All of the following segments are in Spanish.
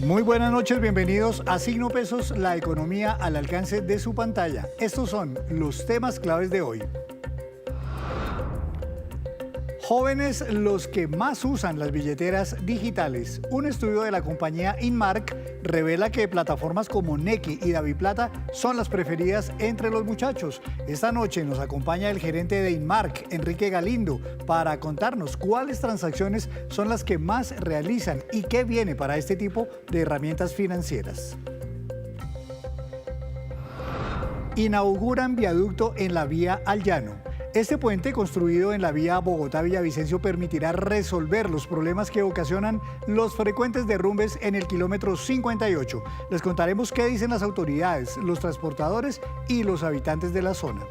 Muy buenas noches, bienvenidos a Signo Pesos, la economía al alcance de su pantalla. Estos son los temas claves de hoy. Jóvenes los que más usan las billeteras digitales. Un estudio de la compañía Inmark revela que plataformas como Nequi y DaviPlata son las preferidas entre los muchachos. Esta noche nos acompaña el gerente de Inmark, Enrique Galindo, para contarnos cuáles transacciones son las que más realizan y qué viene para este tipo de herramientas financieras. Inauguran viaducto en la vía al Llano. Este puente, construido en la vía Bogotá-Villavicencio, permitirá resolver los problemas que ocasionan los frecuentes derrumbes en el kilómetro 58. Les contaremos qué dicen las autoridades, los transportadores y los habitantes de la zona.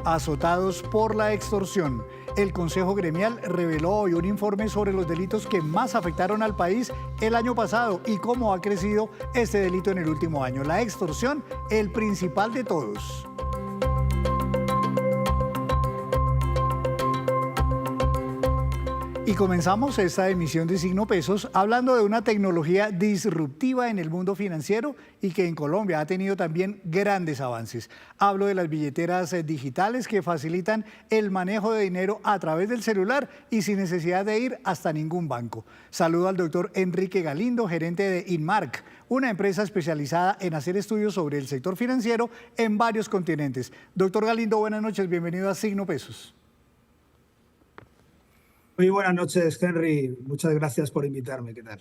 Azotados por la extorsión. El Consejo Gremial reveló hoy un informe sobre los delitos que más afectaron al país el año pasado y cómo ha crecido este delito en el último año. La extorsión, el principal de todos. Y comenzamos esta emisión de Signo Pesos hablando de una tecnología disruptiva en el mundo financiero y que en Colombia ha tenido también grandes avances. Hablo de las billeteras digitales que facilitan el manejo de dinero a través del celular y sin necesidad de ir hasta ningún banco. Saludo al doctor Enrique Galindo, gerente de Inmark, una empresa especializada en hacer estudios sobre el sector financiero en varios continentes. Doctor Galindo, buenas noches, bienvenido a Signo Pesos. Muy buenas noches, Henry. Muchas gracias por invitarme. ¿Qué tal?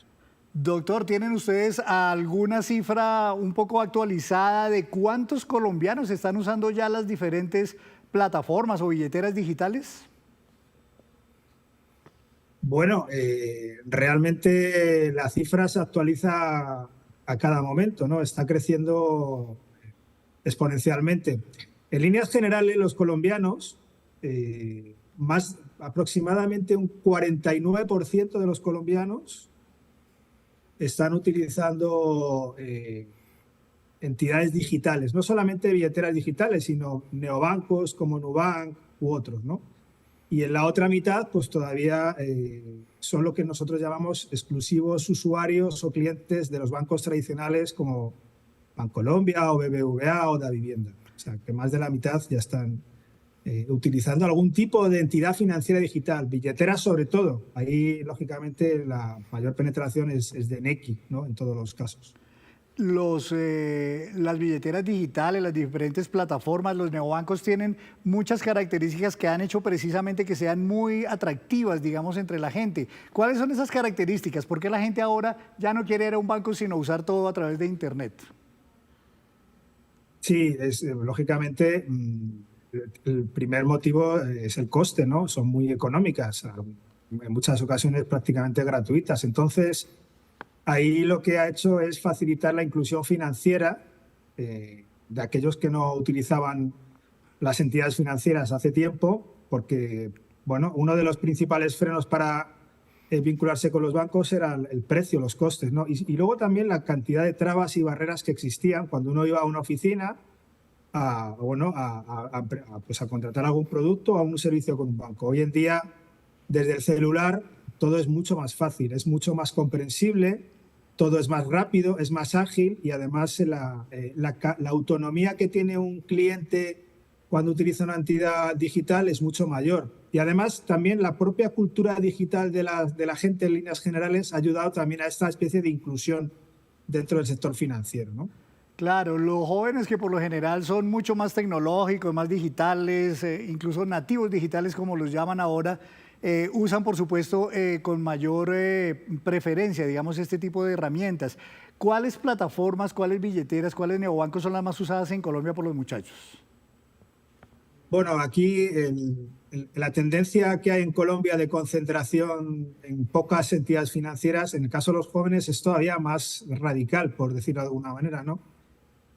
Doctor, ¿tienen ustedes alguna cifra un poco actualizada de cuántos colombianos están usando ya las diferentes plataformas o billeteras digitales? Bueno, realmente la cifra se actualiza a cada momento, ¿no? Está creciendo exponencialmente. En líneas generales, los colombianos, aproximadamente un 49% de los colombianos están utilizando entidades digitales, no solamente billeteras digitales, sino neobancos como Nubank u otros, ¿no? Y en la otra mitad, pues todavía son lo que nosotros llamamos exclusivos usuarios o clientes de los bancos tradicionales como Bancolombia o BBVA o Davivienda. O sea, que más de la mitad ya están utilizando algún tipo de entidad financiera digital, billeteras sobre todo. Ahí, lógicamente, la mayor penetración es de Nequi, ¿no? En todos los casos. Las billeteras digitales, las diferentes plataformas, los neobancos tienen muchas características que han hecho precisamente que sean muy atractivas, digamos, entre la gente. ¿Cuáles son esas características? ¿Por qué la gente ahora ya no quiere ir a un banco sino usar todo a través de Internet? Sí, lógicamente... El primer motivo es el coste, ¿no? Son muy económicas, en muchas ocasiones prácticamente gratuitas. Entonces, ahí lo que ha hecho es facilitar la inclusión financiera de aquellos que no utilizaban las entidades financieras hace tiempo, porque, bueno, uno de los principales frenos para vincularse con los bancos era el precio, los costes, ¿no? Y luego también la cantidad de trabas y barreras que existían cuando uno iba a una oficina a contratar algún producto o a un servicio con un banco. Hoy en día, desde el celular, todo es mucho más fácil, es mucho más comprensible, todo es más rápido, es más ágil y además la autonomía que tiene un cliente cuando utiliza una entidad digital es mucho mayor. Y además también la propia cultura digital de la gente en líneas generales ha ayudado también a esta especie de inclusión dentro del sector financiero, ¿no? Claro, los jóvenes que por lo general son mucho más tecnológicos, más digitales, incluso nativos digitales como los llaman ahora, usan por supuesto con mayor preferencia, digamos, este tipo de herramientas. ¿Cuáles plataformas, cuáles billeteras, cuáles neobancos son las más usadas en Colombia por los muchachos? Bueno, aquí la tendencia que hay en Colombia de concentración en pocas entidades financieras, en el caso de los jóvenes, es todavía más radical, por decirlo de alguna manera, ¿no?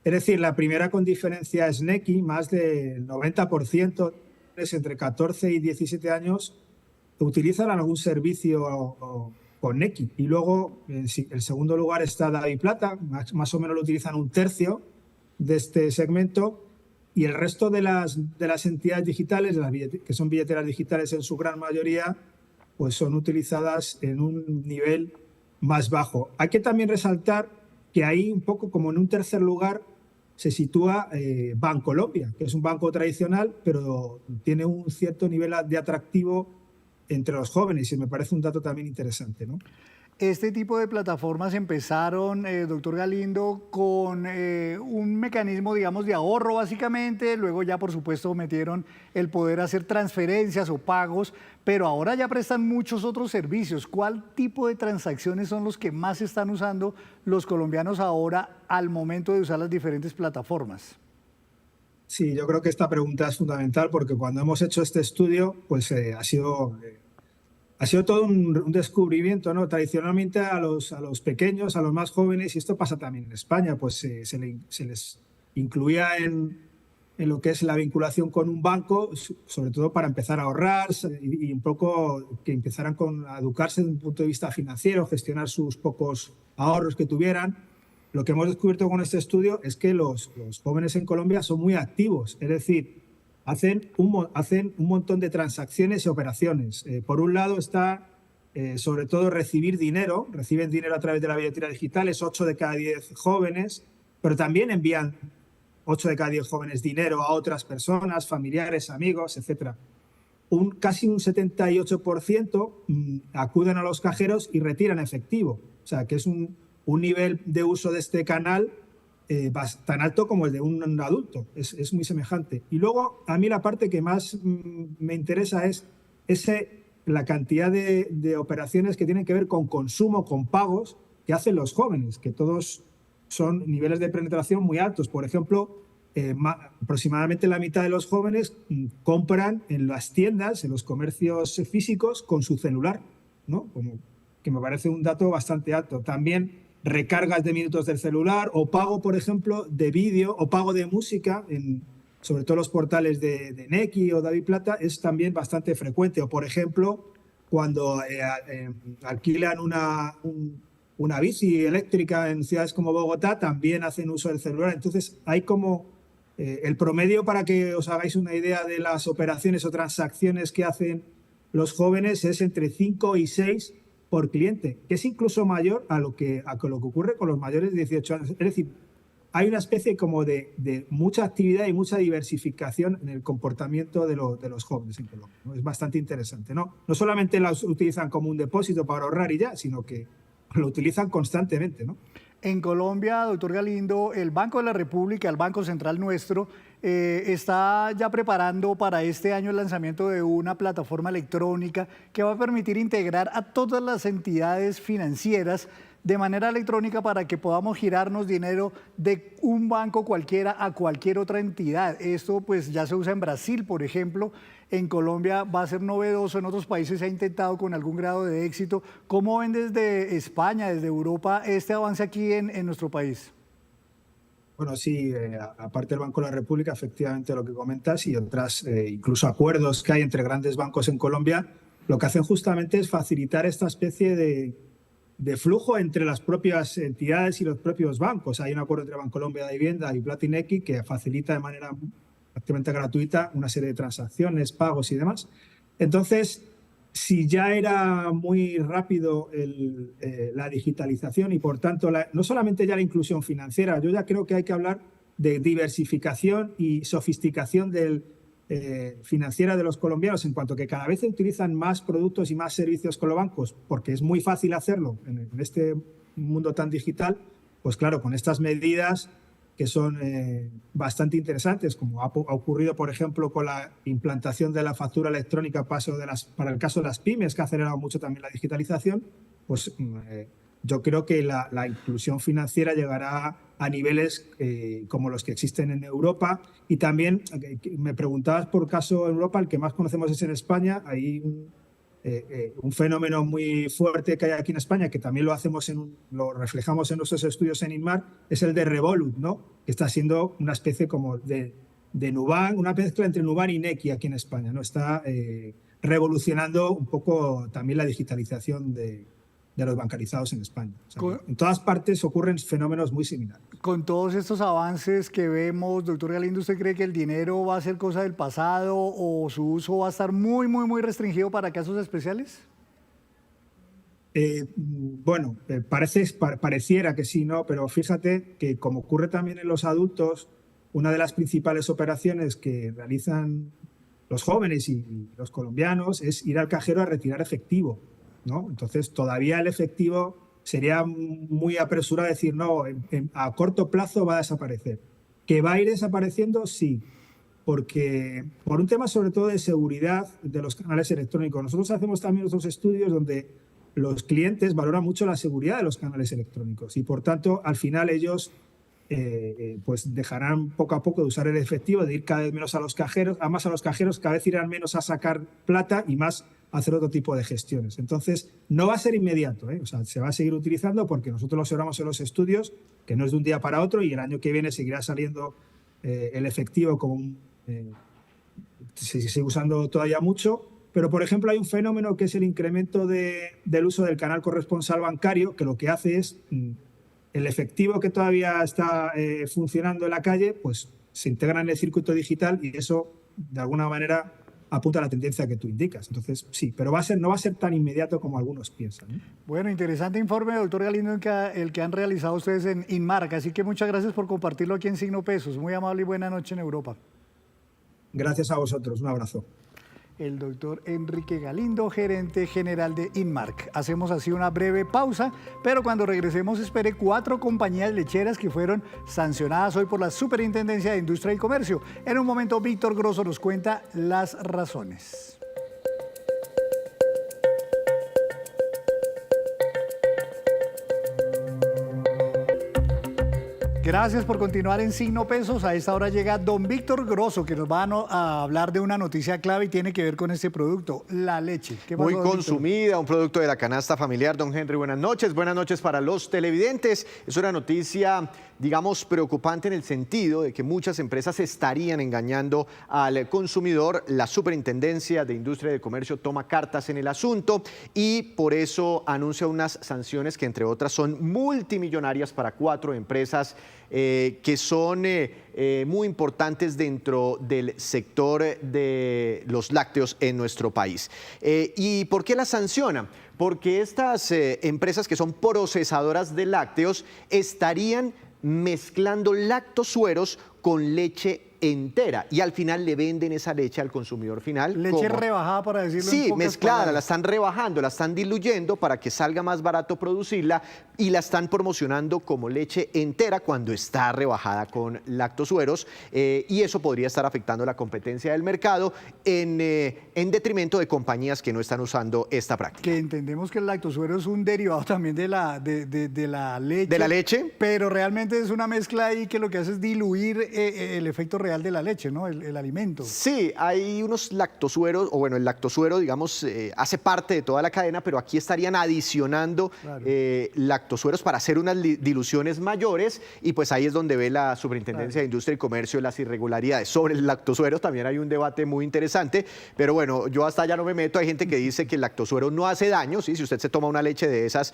Es decir, la primera con diferencia es Nequi, más del 90% entre 14 y 17 años utilizan algún servicio con Nequi. Y luego, en segundo lugar, está DaviPlata, más o menos lo utilizan un tercio de este segmento. Y el resto de las entidades digitales, que son billeteras digitales en su gran mayoría, pues son utilizadas en un nivel más bajo. Hay que también resaltar que ahí un poco como en un tercer lugar se sitúa Bancolombia, que es un banco tradicional, pero tiene un cierto nivel de atractivo entre los jóvenes y me parece un dato también interesante, ¿no? Este tipo de plataformas empezaron, doctor Galindo, con un mecanismo, digamos, de ahorro básicamente, luego ya por supuesto metieron el poder hacer transferencias o pagos, pero ahora ya prestan muchos otros servicios. ¿Cuál tipo de transacciones son los que más están usando los colombianos ahora al momento de usar las diferentes plataformas? Sí, yo creo que esta pregunta es fundamental porque cuando hemos hecho este estudio, pues ha sido todo un descubrimiento, ¿no? Tradicionalmente a los pequeños, a los más jóvenes, y esto pasa también en España, pues se les incluía en lo que es la vinculación con un banco, sobre todo para empezar a ahorrar y un poco que empezaran a educarse desde un punto de vista financiero, gestionar sus pocos ahorros que tuvieran. Lo que hemos descubierto con este estudio es que los jóvenes en Colombia son muy activos, es decir, hacen un montón de transacciones y operaciones. Por un lado está sobre todo reciben dinero a través de la billetera digital, es 8 de cada 10 jóvenes, pero también envían 8 de cada 10 jóvenes dinero a otras personas, familiares, amigos, etc. Casi un 78% acuden a los cajeros y retiran efectivo. O sea, que es un nivel de uso de este canal tan alto como el de un adulto. Es muy semejante. Y luego, a mí la parte que más me interesa es la cantidad de operaciones que tienen que ver con consumo, con pagos, que hacen los jóvenes, que todos son niveles de penetración muy altos. Por ejemplo, aproximadamente la mitad de los jóvenes compran en las tiendas, en los comercios físicos, con su celular, ¿no? Que me parece un dato bastante alto. También recargas de minutos del celular o pago, por ejemplo, de vídeo o pago de música, sobre todo los portales de Nequi o Daviplata, es también bastante frecuente. O, por ejemplo, cuando alquilan una bici eléctrica en ciudades como Bogotá, también hacen uso del celular. Entonces, hay como el promedio, para que os hagáis una idea de las operaciones o transacciones que hacen los jóvenes, es entre 5 y 6 por cliente, que es incluso mayor a lo que ocurre con los mayores de 18 años. Es decir, hay una especie como de mucha actividad y mucha diversificación en el comportamiento de los jóvenes en Colombia, ¿no? Es bastante interesante, ¿no? No solamente los utilizan como un depósito para ahorrar y ya, sino que lo utilizan constantemente, ¿no? En Colombia, doctor Galindo, el Banco de la República, el Banco Central nuestro, está ya preparando para este año el lanzamiento de una plataforma electrónica que va a permitir integrar a todas las entidades financieras de manera electrónica para que podamos girarnos dinero de un banco cualquiera a cualquier otra entidad. Esto pues ya se usa en Brasil, por ejemplo. En Colombia va a ser novedoso, en otros países se ha intentado con algún grado de éxito. ¿Cómo ven desde España, desde Europa, este avance aquí en nuestro país? Bueno, sí, aparte del Banco de la República, efectivamente lo que comentas y otras, incluso acuerdos que hay entre grandes bancos en Colombia, lo que hacen justamente es facilitar esta especie de flujo entre las propias entidades y los propios bancos. Hay un acuerdo entre Bancolombia de Vivienda y Platinequi que facilita de manera prácticamente gratuita una serie de transacciones, pagos y demás. Entonces, si ya era muy rápido la digitalización y, por tanto, no solamente ya la inclusión financiera, yo ya creo que hay que hablar de diversificación y sofisticación financiera de los colombianos, en cuanto que cada vez se utilizan más productos y más servicios con los bancos, porque es muy fácil hacerlo en este mundo tan digital. Pues claro, con estas medidas que son bastante interesantes, como ha ocurrido, por ejemplo, con la implantación de la factura electrónica para el caso de las pymes, que ha acelerado mucho también la digitalización, pues yo creo que la inclusión financiera llegará a niveles como los que existen en Europa. Y también, me preguntabas por caso en Europa, el que más conocemos es en España. Hay un fenómeno muy fuerte que hay aquí en España, que también lo reflejamos en nuestros estudios en Inmar, es el de Revolut, ¿no? Que está siendo una especie como de Nubank, una mezcla entre Nubank y Nequi aquí en España, ¿no? Está revolucionando un poco también la digitalización de los bancarizados en España. O sea, en todas partes ocurren fenómenos muy similares. Con todos estos avances que vemos, doctor Galindo, ¿usted cree que el dinero va a ser cosa del pasado o su uso va a estar muy, muy, muy restringido para casos especiales? Bueno, pareciera que sí, ¿no? Pero fíjate que como ocurre también en los adultos, una de las principales operaciones que realizan los jóvenes y los colombianos es ir al cajero a retirar efectivo, ¿no? Entonces, todavía el efectivo sería muy apresurado decir, no, a corto plazo va a desaparecer. ¿Que va a ir desapareciendo? Sí, porque por un tema sobre todo de seguridad de los canales electrónicos. Nosotros hacemos también otros estudios donde los clientes valoran mucho la seguridad de los canales electrónicos y por tanto al final ellos pues dejarán poco a poco de usar el efectivo, de ir cada vez menos a los cajeros, a más a los cajeros, cada vez irán menos a sacar plata y más a hacer otro tipo de gestiones. Entonces no va a ser inmediato, ¿eh? O sea, se va a seguir utilizando porque nosotros lo observamos en los estudios, que no es de un día para otro y el año que viene seguirá saliendo el efectivo como se sigue usando todavía mucho. Pero, por ejemplo, hay un fenómeno que es el incremento del uso del canal corresponsal bancario, que lo que hace es el efectivo que todavía está funcionando en la calle, pues se integra en el circuito digital y eso, de alguna manera, apunta a la tendencia que tú indicas. Entonces, sí, pero no va a ser tan inmediato como algunos piensan, ¿no? Bueno, interesante informe, doctor Galindo, el que han realizado ustedes en Inmark. Así que muchas gracias por compartirlo aquí en Signo Pesos. Muy amable y buena noche en Europa. Gracias a vosotros. Un abrazo. El doctor Enrique Galindo, gerente general de Inmark. Hacemos así una breve pausa, pero cuando regresemos espere 4 compañías lecheras que fueron sancionadas hoy por la Superintendencia de Industria y Comercio. En un momento, Víctor Grosso nos cuenta las razones. Gracias por continuar en Signo Pesos. A esta hora llega don Víctor Grosso, que nos va a hablar de una noticia clave y tiene que ver con este producto, la leche. ¿Qué pasó, muy consumida, Víctor? Un producto de la canasta familiar. Don Henry, buenas noches. Buenas noches para los televidentes. Es una noticia, digamos, preocupante en el sentido de que muchas empresas estarían engañando al consumidor. La Superintendencia de Industria y de Comercio toma cartas en el asunto y por eso anuncia unas sanciones que, entre otras, son multimillonarias para 4 empresas que son muy importantes dentro del sector de los lácteos en nuestro país. ¿Y por qué las sancionan? Porque estas empresas que son procesadoras de lácteos estarían mezclando lactosueros con leche entera y al final le venden esa leche al consumidor final. Leche rebajada, para decirlo en pocas palabras. Sí, mezclada, la están rebajando, la están diluyendo para que salga más barato producirla y la están promocionando como leche entera cuando está rebajada con lactosueros y eso podría estar afectando la competencia del mercado en detrimento de compañías que no están usando esta práctica. Que entendemos que el lactosuero es un derivado también de la leche. ¿De la leche? Pero realmente es una mezcla ahí que lo que hace es diluir el efecto real de la leche, ¿no? El alimento. Sí, hay unos lactosueros, o bueno, el lactosuero, digamos, hace parte de toda la cadena, pero aquí estarían adicionando lactosueros para hacer unas diluciones mayores y pues ahí es donde ve la Superintendencia de Industria y Comercio las irregularidades. Sobre el lactosuero también hay un debate muy interesante, pero bueno, yo hasta allá no me meto. Hay gente que dice que el lactosuero no hace daño, ¿sí? Si usted se toma una leche de esas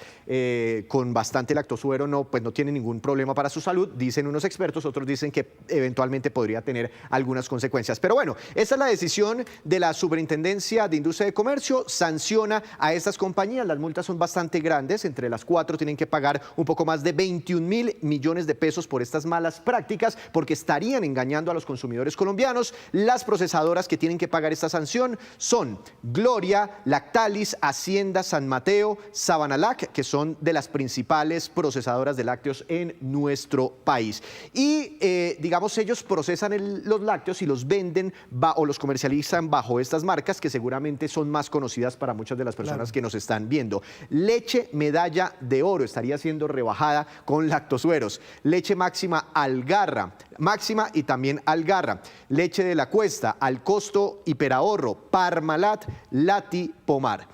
con bastante lactosuero, pues no tiene ningún problema para su salud, dicen unos expertos, otros dicen que eventualmente podría tener algunas consecuencias. Pero bueno, esa es la decisión de la Superintendencia de Industria y Comercio, sanciona a estas compañías, las multas son bastante grandes, entre las 4 tienen que pagar un poco más de 21.000 millones de pesos por estas malas prácticas, porque estarían engañando a los consumidores colombianos. Las procesadoras que tienen que pagar esta sanción son Gloria, Lactalis, Hacienda, San Mateo, Sabanalac, que son de las principales procesadoras de lácteos en nuestro país. Y digamos, ellos procesan los lácteos y los venden o los comercializan bajo estas marcas que seguramente son más conocidas para muchas de las personas que nos están viendo. Leche Medalla de Oro estaría siendo rebajada con lactosueros. Leche Máxima Algarra, Máxima y también Algarra. Leche de la Cuesta, Al Costo, Hiperahorro, Parmalat, Lati, Pomar.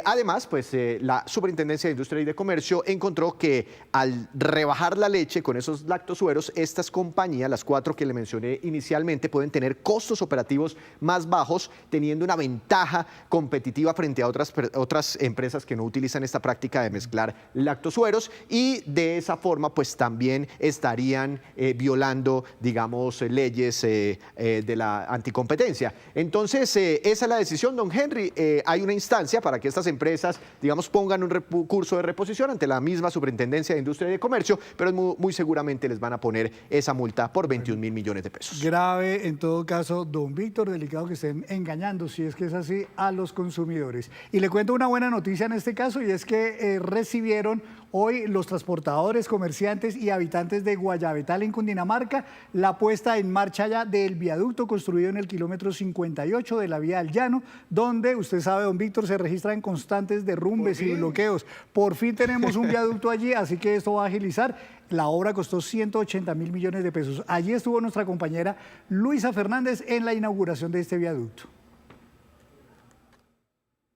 Además, pues la Superintendencia de Industria y de Comercio encontró que al rebajar la leche con esos lactosueros, estas compañías, las 4 que le mencioné inicialmente, pueden tener costos operativos más bajos, teniendo una ventaja competitiva frente a otras empresas que no utilizan esta práctica de mezclar lactosueros y de esa forma pues también estarían violando, digamos, leyes de la anticompetencia. Entonces, esa es la decisión, don Henry. Hay una instancia para para que estas empresas, digamos, pongan un recurso de reposición ante la misma Superintendencia de Industria y de Comercio, pero muy seguramente les van a poner esa multa por 21.000 millones de pesos. Grave, en todo caso, don Víctor, delicado que estén engañando, si es que es así, a los consumidores. Y le cuento una buena noticia en este caso, y es que recibieron hoy los transportadores, comerciantes y habitantes de Guayabetal en Cundinamarca la puesta en marcha ya del viaducto construido en el kilómetro 58 de la vía al Llano, donde usted sabe, don Víctor, se registran constantes derrumbes y bloqueos. Por fin tenemos un viaducto allí, así que esto va a agilizar. La obra costó 180.000 millones de pesos. Allí estuvo nuestra compañera Luisa Fernández en la inauguración de este viaducto.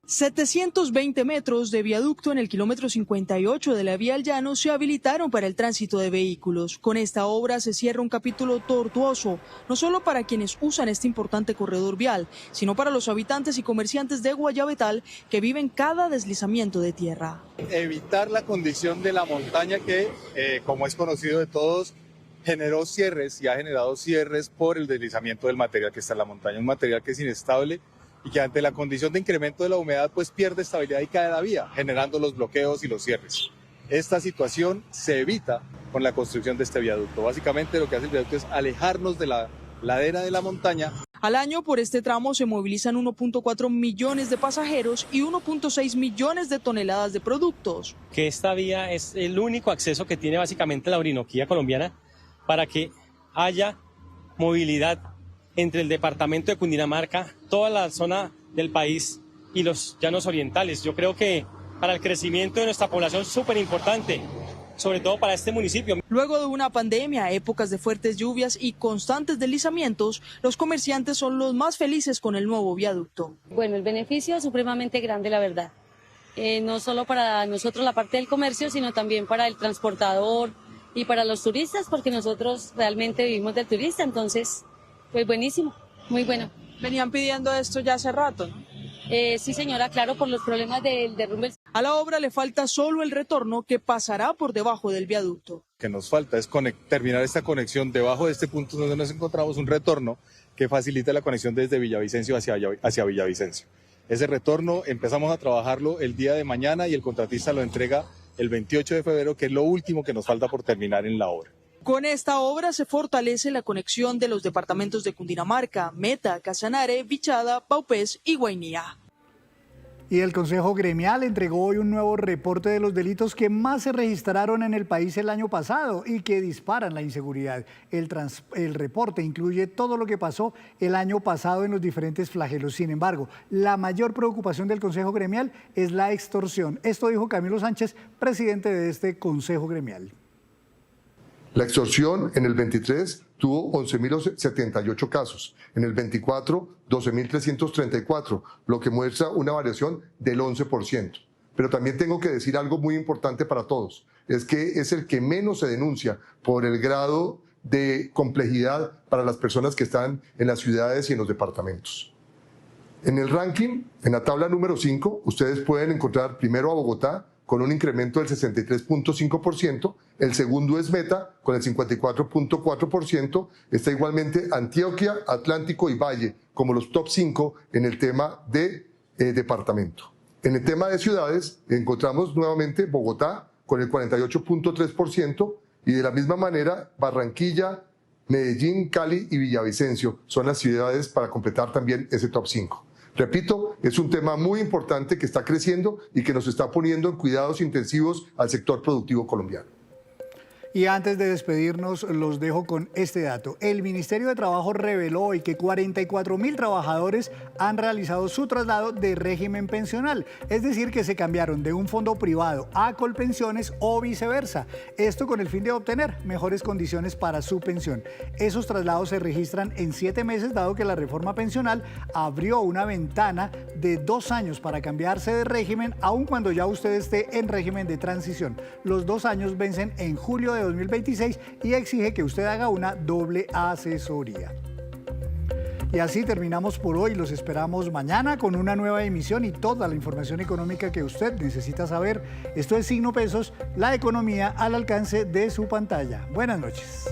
720 metros de viaducto en el kilómetro 58 de la vía al Llano se habilitaron para el tránsito de vehículos. Con esta obra se cierra un capítulo tortuoso, no solo para quienes usan este importante corredor vial, sino para los habitantes y comerciantes de Guayabetal que viven cada deslizamiento de tierra. Evitar la condición de la montaña que, como es conocido de todos, generó cierres y ha generado cierres por el deslizamiento del material que está en la montaña, un material que es inestable y que ante la condición de incremento de la humedad pues pierde estabilidad y cae la vía, generando los bloqueos y los cierres. Esta situación se evita con la construcción de este viaducto. Básicamente lo que hace el viaducto es alejarnos de la ladera de la montaña. Al año por este tramo se movilizan 1.4 millones de pasajeros y 1.6 millones de toneladas de productos. Que esta vía es el único acceso que tiene básicamente la Orinoquía colombiana para que haya movilidad entre el departamento de Cundinamarca, toda la zona del país y los llanos orientales. Yo creo que para el crecimiento de nuestra población es súper importante, sobre todo para este municipio. Luego de una pandemia, épocas de fuertes lluvias y constantes deslizamientos, los comerciantes son los más felices con el nuevo viaducto. Bueno, el beneficio es supremamente grande, la verdad. No solo para nosotros la parte del comercio, sino también para el transportador y para los turistas, porque nosotros realmente vivimos del turista, entonces... Pues buenísimo, muy bueno. Venían pidiendo esto ya hace rato, ¿no? Sí, señora, claro, por los problemas del derrumbe. A la obra le falta solo el retorno que pasará por debajo del viaducto. Lo que nos falta es terminar esta conexión debajo de este punto donde nos encontramos, un retorno que facilita la conexión desde Villavicencio hacia Villavicencio. Ese retorno empezamos a trabajarlo el día de mañana y el contratista lo entrega el 28 de febrero, que es lo último que nos falta por terminar en la obra. Con esta obra se fortalece la conexión de los departamentos de Cundinamarca, Meta, Casanare, Vichada, Paupés y Guainía. Y el Consejo Gremial entregó hoy un nuevo reporte de los delitos que más se registraron en el país el año pasado y que disparan la inseguridad. El reporte incluye todo lo que pasó el año pasado en los diferentes flagelos. Sin embargo, la mayor preocupación del Consejo Gremial es la extorsión. Esto dijo Camilo Sánchez, presidente de este Consejo Gremial. La extorsión en el 23 tuvo 11.078 casos, en el 24 12.334, lo que muestra una variación del 11%. Pero también tengo que decir algo muy importante para todos, es que es el que menos se denuncia por el grado de complejidad para las personas que están en las ciudades y en los departamentos. En el ranking, en la tabla número 5, ustedes pueden encontrar primero a Bogotá, con un incremento del 63.5%, el segundo es Meta, con el 54.4%, está igualmente Antioquia, Atlántico y Valle, como los top 5 en el tema de departamento. En el tema de ciudades, encontramos nuevamente Bogotá, con el 48.3%, y de la misma manera Barranquilla, Medellín, Cali y Villavicencio son las ciudades para completar también ese top 5. Repito, es un tema muy importante que está creciendo y que nos está poniendo en cuidados intensivos al sector productivo colombiano. Y antes de despedirnos, los dejo con este dato. El Ministerio de Trabajo reveló hoy que 44.000 trabajadores han realizado su traslado de régimen pensional, es decir, que se cambiaron de un fondo privado a Colpensiones o viceversa. Esto con el fin de obtener mejores condiciones para su pensión. Esos traslados se registran en 7 meses, dado que la reforma pensional abrió una ventana de 2 años para cambiarse de régimen, aun cuando ya usted esté en régimen de transición. Los 2 años vencen en julio de 2026 y exige que usted haga una doble asesoría. Y así terminamos por hoy. Los esperamos mañana con una nueva emisión y toda la información económica que usted necesita saber. Esto es Signo Pesos, la economía al alcance de su pantalla. Buenas noches.